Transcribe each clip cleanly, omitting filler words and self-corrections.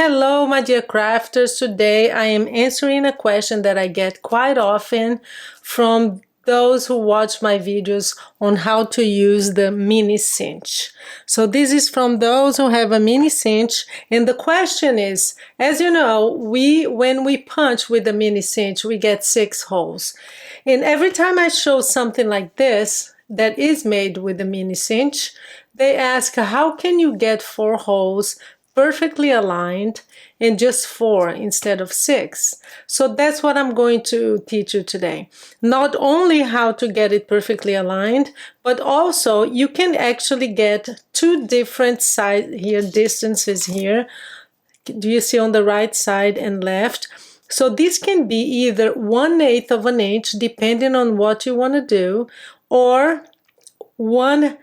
Hello, my dear crafters. Today I am answering a question that I get quite often from those who watch my videos on how to use the mini cinch. So this is from those who have a mini cinch, and the question is, as you know, when we punch with the mini cinch, we get 6 holes. And every time I show something like this that is made with the mini cinch, they ask, how can you get 4 holes perfectly aligned and just 4 instead of 6? So that's what I'm going to teach you today. Not only how to get it perfectly aligned, but also you can actually get 2 different side here, distances here. Do you see on the right side and left? So this can be either 1/8 of an inch, depending on what you want to do, or 1/4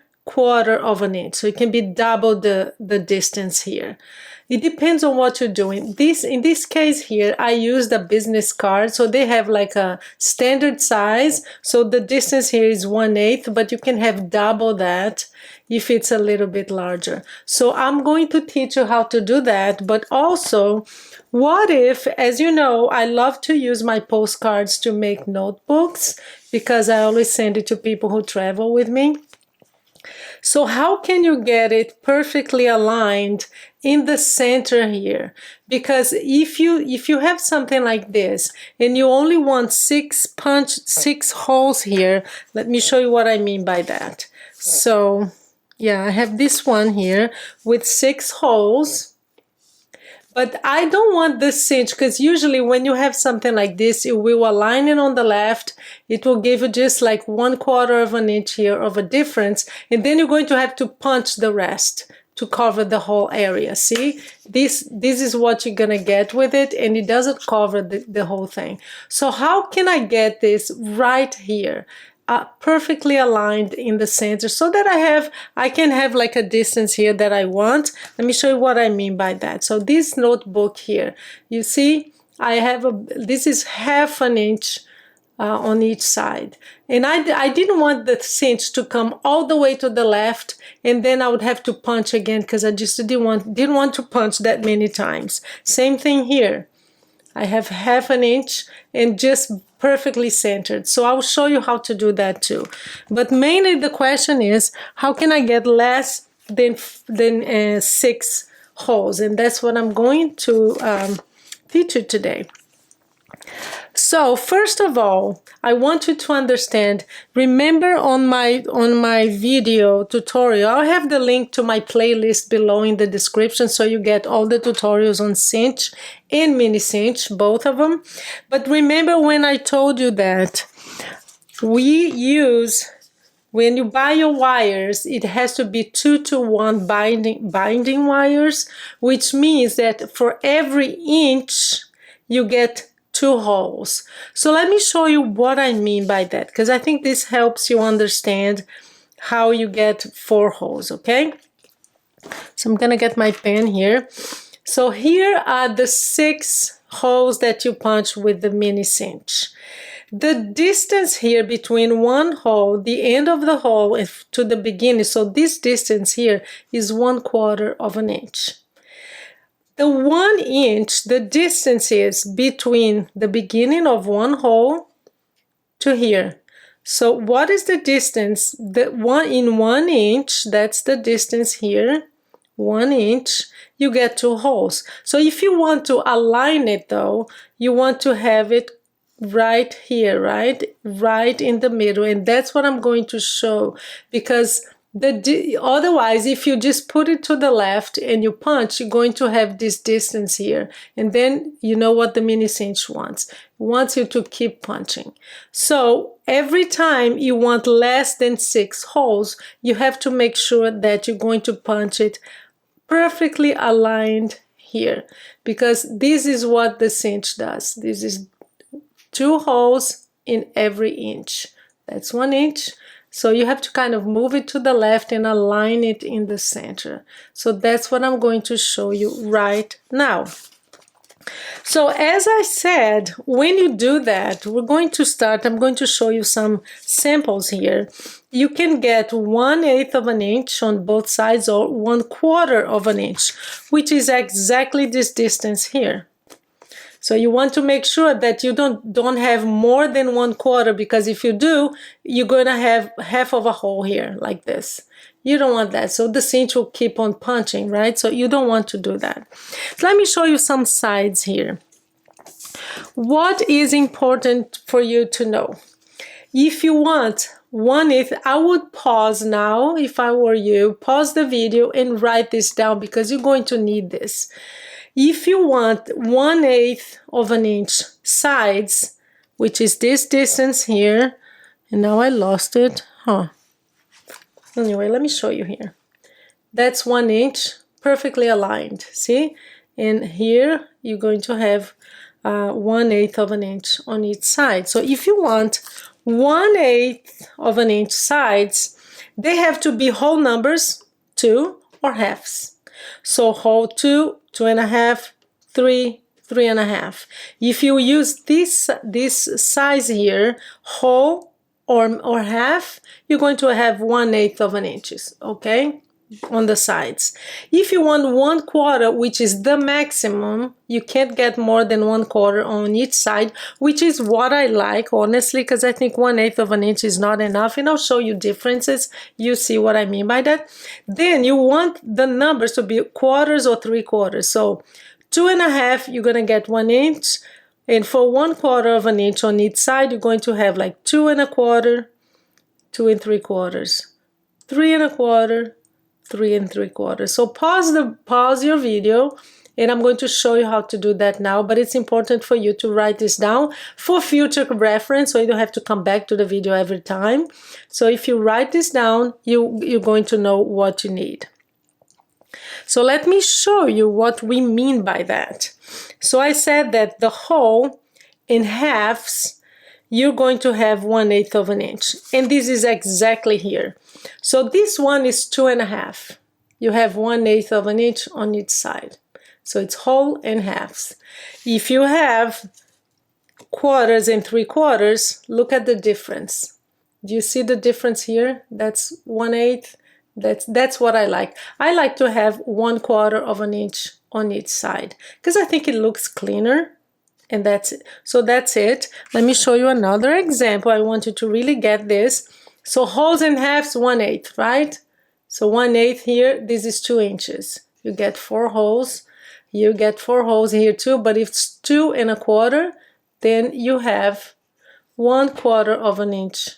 of an inch. So it can be double the distance here. It depends on what you're doing. In this case here, I used a business card. So they have like a standard size. So the distance here is 1/8, but you can have double that if it's a little bit larger. So I'm going to teach you how to do that. But also, what if, as you know, I love to use my postcards to make notebooks because I always send it to people who travel with me. So how can you get it perfectly aligned in the center here? Because if you have something like this and you only want 6 holes here, let me show you what I mean by that. So yeah, I have this one here with 6 holes. But I don't want this cinch, because usually when you have something like this, it will align it on the left. It will give you just like 1/4 of an inch here of a difference. And then you're going to have to punch the rest to cover the whole area. See, this is what you're going to get with it, and it doesn't cover the whole thing. So how can I get this right here? Perfectly aligned in the center, so that I can have like a distance here that I want. Let me show you what I mean by that. So this notebook here, you see, this is 1/2 an inch on each side, and I didn't want the cinch to come all the way to the left, and then I would have to punch again, because I just didn't want to punch that many times. Same thing here. I have 1/2 an inch and just perfectly centered. So I'll show you how to do that too. But mainly the question is, how can I get less than 6 holes? And that's what I'm going to teach you today. So first of all, I want you to understand, remember on my video tutorial, I'll have the link to my playlist below in the description, so you get all the tutorials on cinch and mini cinch, both of them. But remember when I told you that when you buy your wires, it has to be 2-to-1 binding wires, which means that for every inch you get 2 holes. So let me show you what I mean by that, because I think this helps you understand how you get 4 holes, okay? So I'm gonna get my pen here. So here are the 6 holes that you punch with the mini cinch. The distance here between one hole, the end of the hole, to the beginning, so this distance here is 1/4 of an inch. The 1 inch, the distance is between the beginning of one hole to here. So what is the distance? In 1 inch, that's the distance here, 1 inch, you get 2 holes. So if you want to align it though, you want to have it right here, right in the middle. And that's what I'm going to show, because otherwise, if you just put it to the left and you punch, you're going to have this distance here. And then you know what the mini cinch wants. It wants you to keep punching. So every time you want less than 6 holes, you have to make sure that you're going to punch it perfectly aligned here, because this is what the cinch does. This is 2 holes in every inch. That's 1 inch. So you have to kind of move it to the left and align it in the center. So that's what I'm going to show you right now. So as I said, when you do that, we're going to start, I'm going to show you some samples here. You can get 1/8 of an inch on both sides or 1/4 of an inch, which is exactly this distance here. So you want to make sure that you don't have more than 1/4, because if you do, you're gonna have half of a hole here like this. You don't want that. So the cinch will keep on punching, right? So you don't want to do that. So let me show you some sides here. What is important for you to know? If you want 1/8, I would pause now. If I were you, pause the video and write this down, because you're going to need this. If you want 1/8 of an inch sides, which is this distance here, and now I lost it, Anyway, let me show you here. That's 1 inch, perfectly aligned, see? And here you're going to have 1/8 of an inch on each side. So if you want 1/8 of an inch sides, they have to be whole numbers, 2 or halves. So whole 2, 2.5, 3, 3.5. If you use this size here, whole or half, you're going to have 1/8 of an inches, okay, on the sides. If you want 1/4, which is the maximum, you can't get more than 1/4 on each side, which is what I like, honestly, because I think 1/8 of an inch is not enough, and I'll show you differences. You see what I mean by that. Then you want the numbers to be quarters or 3/4. So 2.5, you're going to get 1 inch. And for 1/4 of an inch on each side, you're going to have like 2.25, 2 3/4, 3.25, 3 3/4. So pause your video, and I'm going to show you how to do that now, but it's important for you to write this down for future reference, so you don't have to come back to the video every time. So if you write this down, you're going to know what you need. So let me show you what we mean by that. So I said that the whole in halves, you're going to have 1/8 of an inch. And this is exactly here. So this one is 2.5. You have 1/8 of an inch on each side. So it's whole and halves. If you have quarters and 3/4, look at the difference. Do you see the difference here? That's 1/8. That's what I like. I like to have 1/4 of an inch on each side, because I think it looks cleaner, and that's it. So that's it. Let me show you another example. I want you to really get this. So holes and halves, 1/8, right? So 1/8 here, this is 2 inches. You get 4 holes. You get 4 holes here too, but if it's 2.25, then you have 1/4 of an inch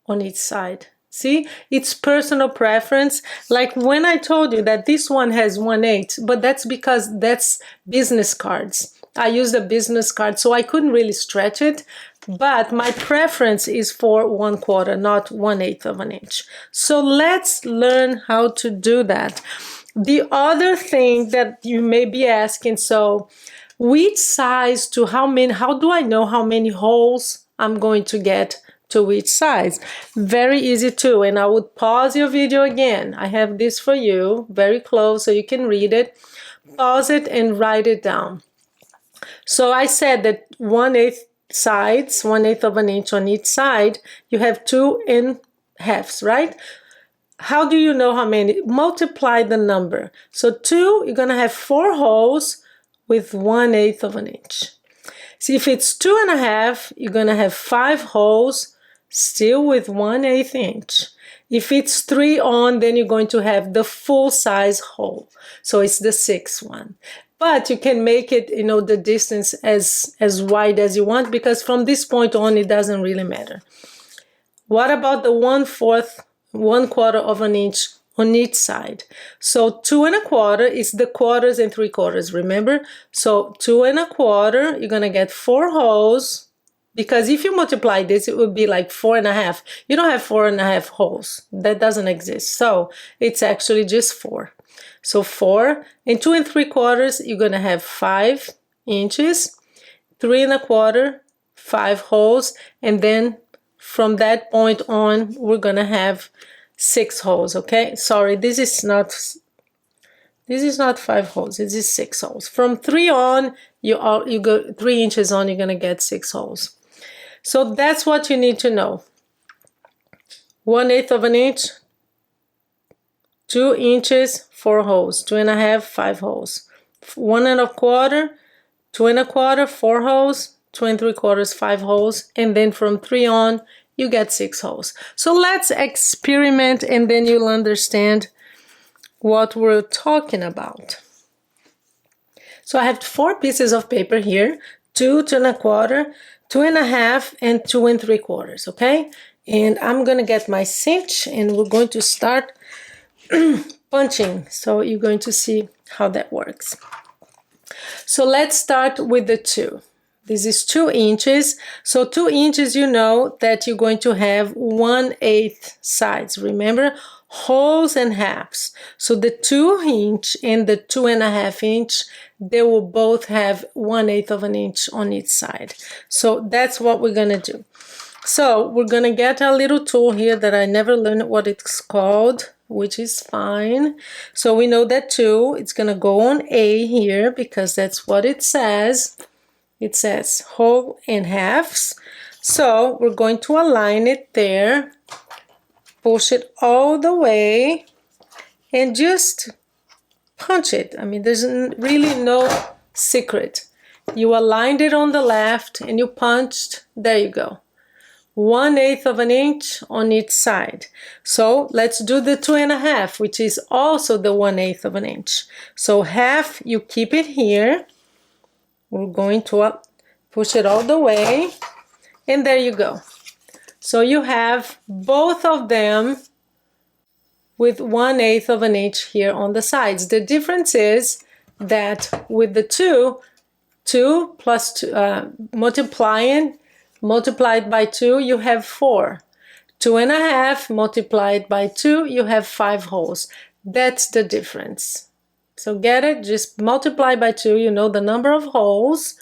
on each side. See, it's personal preference. Like when I told you that this one has 1/8, but that's because that's business cards. I used a business card, so I couldn't really stretch it, but my preference is for 1/4, not 1/8 of an inch. So let's learn how to do that. The other thing that you may be asking, so which size to how many, how do I know how many holes I'm going to get to each size? Very easy too, and I would pause your video again. I have this for you, very close, so you can read it. Pause it and write it down. So I said that 1/8 sides, 1/8 of an inch on each side, you have 2.5, right? How do you know how many? Multiply the number. So 2, you're gonna have 4 holes with 1/8 of an inch. See, if it's 2.5, you're gonna have 5 holes, still with 1/8 inch. If it's 3 on, then you're going to have the full size hole. So it's the 6th one. But you can make it, you know, the distance as wide as you want, because from this point on, it doesn't really matter. What about the 1/4 of an inch on each side? So 2.25 is the quarters and 3/4, remember? So 2.25, you're gonna get 4 holes, because if you multiply this, it would be like 4.5. You don't have 4.5 holes. That doesn't exist. So it's actually just 4. So 4 and 2 3/4, you're gonna have 5 inches, 3.25, 5 holes, and then from that point on, we're gonna have 6 holes, okay? Sorry, this is not 5 holes, this is 6 holes. From 3 on, you go 3 inches on, you're gonna get 6 holes. So that's what you need to know. 1/8 of an inch, 2 inches, 4 holes, 2 1/2, 5 holes, 1 1/4, 2 1/4, 4 holes, 2 3/4, 5 holes, and then from 3 on, you get 6 holes. So let's experiment and then you'll understand what we're talking about. So I have 4 pieces of paper here, 2, 2 1/4, 2 1/2, and 2 3/4, okay? And I'm gonna get my cinch and we're going to start punching. So you're going to see how that works. So let's start with the 2. This is 2 inches. So 2 inches, you know that you're going to have 1/8 sides. Remember, holes and halves. So the 2 inch and the 2 1/2 inch, they will both have 1/8 of an inch on each side. So that's what we're gonna do. So we're gonna get a little tool here that I never learned what it's called, which is fine. So we know that 2, it's gonna go on A here because that's what it says. It says whole and halves. So we're going to align it there, push it all the way, and just punch it. I mean, there's really no secret. You aligned it on the left and you punched, there you go. 1/8 of an inch on each side. So let's do the 2 1/2, which is also the 1/8 of an inch. So half, you keep it here. We're going to push it all the way, and there you go. So you have both of them with 1/8 of an inch here on the sides. The difference is that with the 2 plus 2, multiplied by 2, you have 4. 2 1/2 multiplied by 2, you have 5 holes. That's the difference. So get it? Just multiply by 2, you know the number of holes,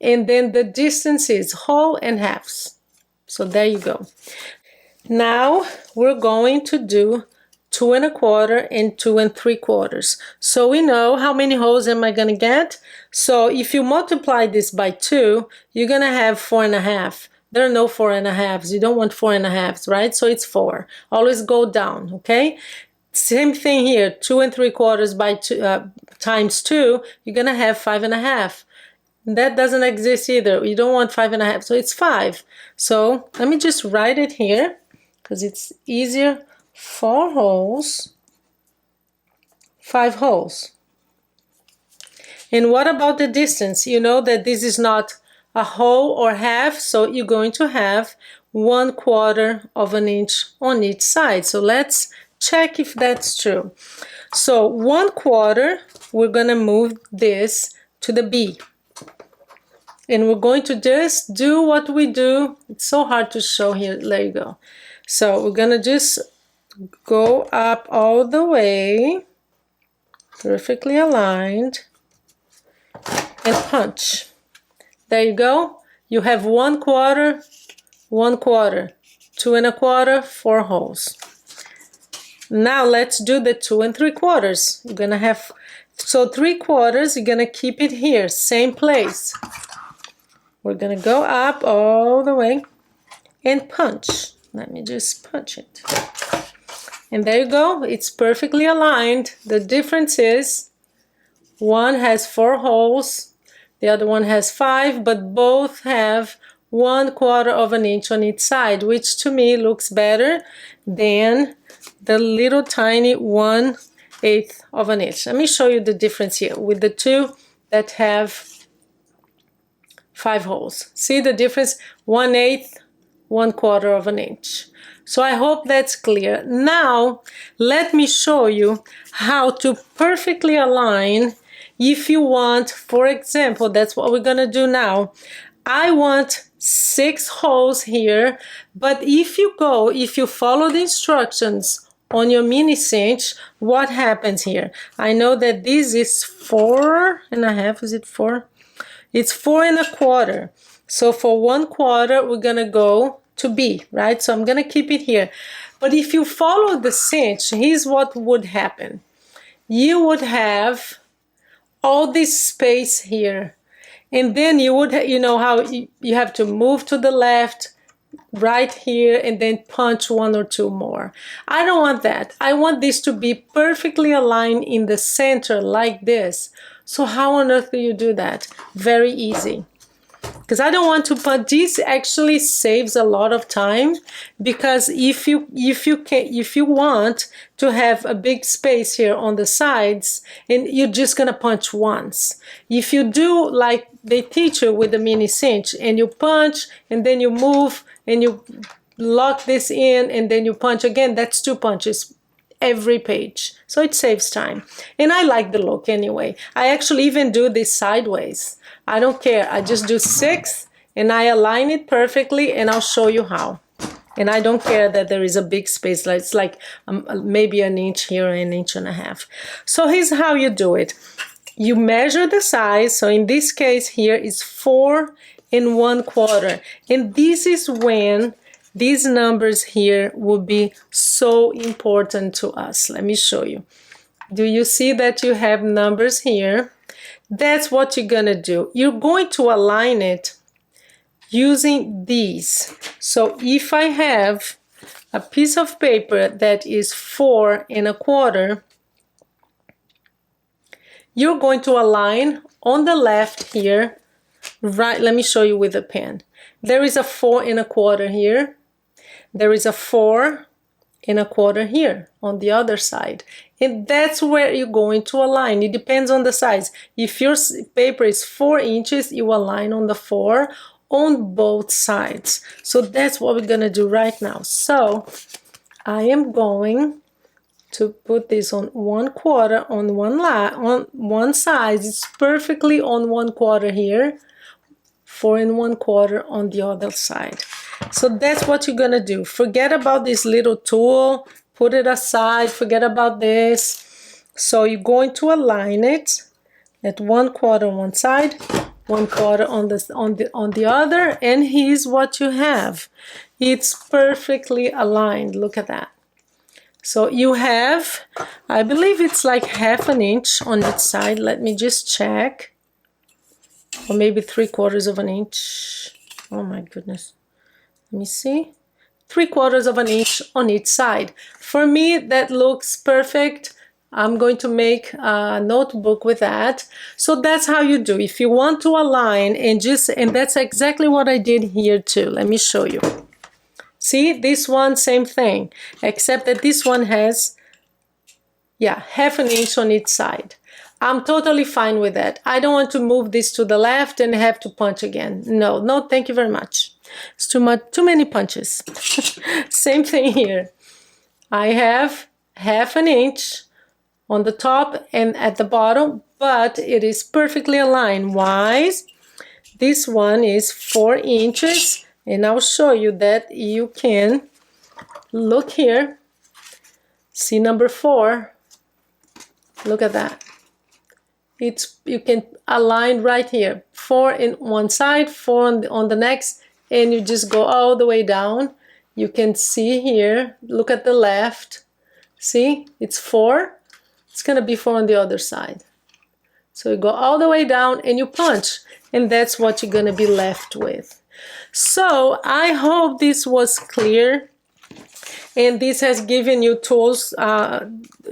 and then the distance is whole and halves. So there you go. Now we're going to do 2 1/4 and 2 3/4. So we know how many holes am I going to get? So if you multiply this by 2, you're going to have 4 1/2. There are no 4 1/2s. You don't want 4 1/2s, right? So it's 4. Always go down, okay? Same thing here. 2 3/4 by 2 times 2, you're going to have 5 1/2. That doesn't exist either. You don't want 5 1/2, so it's 5. So let me just write it here because it's easier. 4 holes, 5 holes. And what about the distance? You know that this is not a whole or half, so you're going to have 1/4 of an inch on each side. So let's check if that's true. So 1/4, we're going to move this to the B. And we're going to just do what we do. It's so hard to show here. There you go. So we're going to just go up all the way, perfectly aligned, and punch. There you go. You have 1/4, 1/4, 2 1/4, 4 holes. Now let's do the 2 3/4. You're gonna have, so 3/4, you're gonna keep it here, same place. We're gonna go up all the way and punch. Let me just punch it. And there you go, it's perfectly aligned. The difference is one has 4 holes, the other one has 5, but both have 1/4 of an inch on each side, which to me looks better than the little tiny 1/8 of an inch. Let me show you the difference here with the 2 that have 5 holes. See the difference? 1/8, 1/4 of an inch. So I hope that's clear. Now, let me show you how to perfectly align if you want, for example, that's what we're gonna do now. I want 6 holes here, but if you follow the instructions on your mini cinch, what happens here? I know that this is 4 1/2, is it 4? It's 4 1/4. So for 1/4, we're gonna go to B, right? So I'm gonna keep it here. But if you follow the cinch, here's what would happen. You would have all this space here. And then you would, you know how you have to move to the left, right here, and then punch one or two more. I don't want that. I want this to be perfectly aligned in the center like this. So how on earth do you do that? Very easy. Because I don't want to punch. This actually saves a lot of time, because if you want to have a big space here on the sides, and you're just gonna punch once. If you do like they teach you with the mini cinch, and you punch and then you move and you lock this in and then you punch again, that's 2 punches every page. So it saves time. And I like the look anyway. I actually even do this sideways. I don't care. I just do 6 and I align it perfectly, and I'll show you how. And I don't care that there is a big space. It's like maybe an inch here, an inch and a half. So here's how you do it. You measure the size. So in this case here is 4 1/4. And this is when these numbers here will be so important to us. Let me show you. Do you see that you have numbers here? That's what you're gonna do. You're going to align it using these. So if I have a piece of paper that is 4 1/4, you're going to align on the left here, right? Let me show you with a pen. There is a 4 1/4 here. There is a 4 1/4 here on the other side. And that's where you're going to align. It depends on the size. If your paper is 4 inches, you align on the 4 on both sides. So that's what we're gonna do right now. So I am going to put this on 1/4 on one side. It's perfectly on 1/4 here, 4 1/4 on the other side. So that's what you're gonna do. Forget about this little tool, put it aside, forget about this. So you're going to align it at 1/4 on one side, 1/4 on the other, and here's what you have. It's perfectly aligned. Look at that. So you have, I believe it's like 1/2 inch on each side. Let me just check. Or maybe 3/4 inch. Oh my goodness. Let me see. 3/4 inch on each side. For me, that looks perfect. I'm going to make a notebook with that. So that's how you do. If you want to align and that's exactly what I did here too. Let me show you. See, this one, same thing, except that this one has, yeah, 1/2 inch on each side. I'm totally fine with that. I don't want to move this to the left and have to punch again. No, no, thank you very much. It's too many punches. Same thing here. I have 1/2 inch on the top and at the bottom, but it is perfectly aligned. Why? This one is 4 inches, and I'll show you that you can look here. See number 4. Look at that. You can align right here. 4 in one side, 4 on the next, and you just go all the way down. You can see here, look at the left. See, it's 4. It's gonna be 4 on the other side. So you go all the way down and you punch, and that's what you're gonna be left with. So I hope this was clear, and this has given you tools.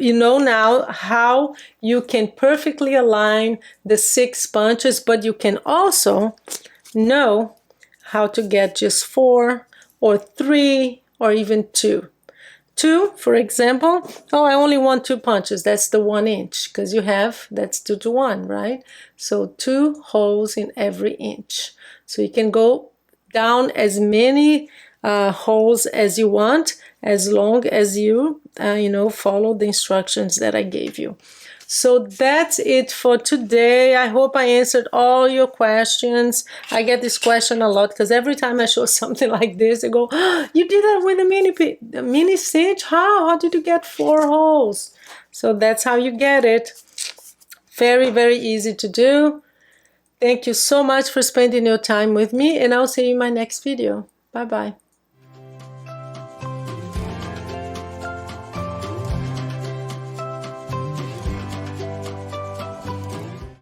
You know now how you can perfectly align the 6 punches, but you can also know how to get just 4 or 3 or even 2. 2, for example, oh, I only want 2 punches. That's the 1 inch, because you have, that's 2 to 1, right? So 2 holes in every inch. So you can go down as many holes as you want, as long as you, follow the instructions that I gave you. So that's it for today. I hope I answered all your questions. I get this question a lot because every time I show something like this, they go, oh, you did that with a mini cinch? How did you get 4 holes? So that's how you get it. Very, very easy to do. Thank you so much for spending your time with me, and I'll see you in my next video. Bye-bye.